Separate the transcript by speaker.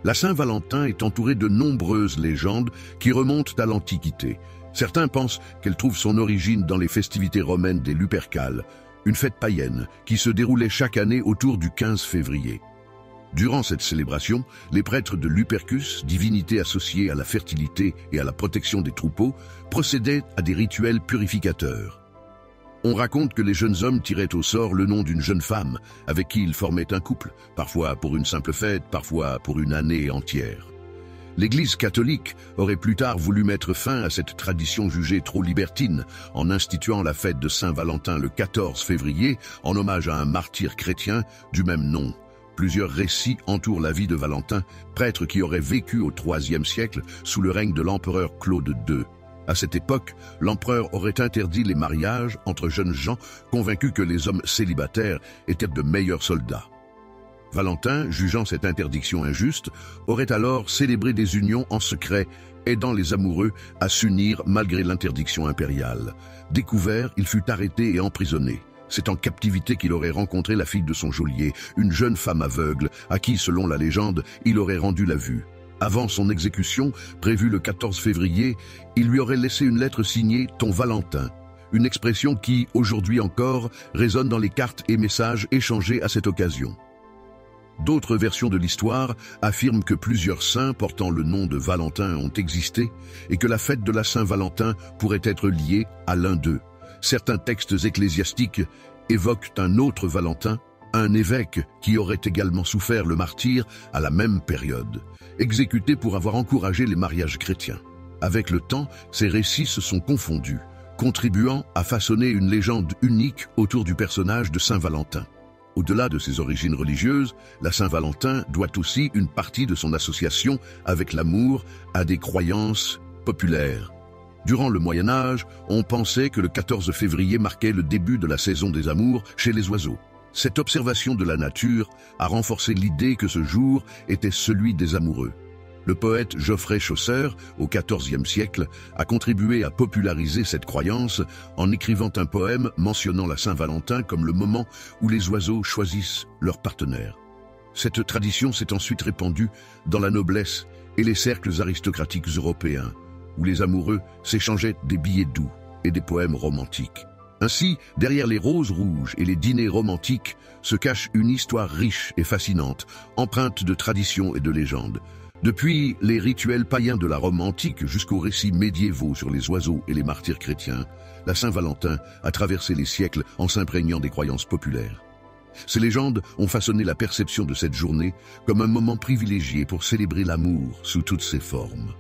Speaker 1: La Saint-Valentin est entourée de nombreuses légendes qui remontent à l'Antiquité. Certains pensent qu'elle trouve son origine dans les festivités romaines des Lupercales, une fête païenne qui se déroulait chaque année autour du 15 février. Durant cette célébration, les prêtres de Lupercus, divinité associée à la fertilité et à la protection des troupeaux, procédaient à des rituels purificateurs. On raconte que les jeunes hommes tiraient au sort le nom d'une jeune femme avec qui ils formaient un couple, parfois pour une simple fête, parfois pour une année entière. L'Église catholique aurait plus tard voulu mettre fin à cette tradition jugée trop libertine en instituant la fête de Saint-Valentin le 14 février en hommage à un martyr chrétien du même nom. Plusieurs récits entourent la vie de Valentin, prêtre qui aurait vécu au IIIe siècle sous le règne de l'empereur Claude II. À cette époque, l'empereur aurait interdit les mariages entre jeunes gens, convaincus que les hommes célibataires étaient de meilleurs soldats. Valentin, jugeant cette interdiction injuste, aurait alors célébré des unions en secret, aidant les amoureux à s'unir malgré l'interdiction impériale. Découvert, il fut arrêté et emprisonné. C'est en captivité qu'il aurait rencontré la fille de son geôlier, une jeune femme aveugle, à qui, selon la légende, il aurait rendu la vue. Avant son exécution, prévue le 14 février, il lui aurait laissé une lettre signée « Ton Valentin », une expression qui, aujourd'hui encore, résonne dans les cartes et messages échangés à cette occasion. D'autres versions de l'histoire affirment que plusieurs saints portant le nom de Valentin ont existé et que la fête de la Saint-Valentin pourrait être liée à l'un d'eux. Certains textes ecclésiastiques évoquent un autre Valentin, un évêque qui aurait également souffert le martyre à la même période, exécuté pour avoir encouragé les mariages chrétiens. Avec le temps, ces récits se sont confondus, contribuant à façonner une légende unique autour du personnage de Saint-Valentin. Au-delà de ses origines religieuses, la Saint-Valentin doit aussi une partie de son association avec l'amour à des croyances populaires. Durant le Moyen-Âge, on pensait que le 14 février marquait le début de la saison des amours chez les oiseaux. Cette observation de la nature a renforcé l'idée que ce jour était celui des amoureux. Le poète Geoffrey Chaucer, au XIVe siècle, a contribué à populariser cette croyance en écrivant un poème mentionnant la Saint-Valentin comme le moment où les oiseaux choisissent leur partenaire. Cette tradition s'est ensuite répandue dans la noblesse et les cercles aristocratiques européens, où les amoureux s'échangeaient des billets doux et des poèmes romantiques. Ainsi, derrière les roses rouges et les dîners romantiques se cache une histoire riche et fascinante, empreinte de traditions et de légendes. Depuis les rituels païens de la Rome antique jusqu'aux récits médiévaux sur les oiseaux et les martyrs chrétiens, la Saint-Valentin a traversé les siècles en s'imprégnant des croyances populaires. Ces légendes ont façonné la perception de cette journée comme un moment privilégié pour célébrer l'amour sous toutes ses formes.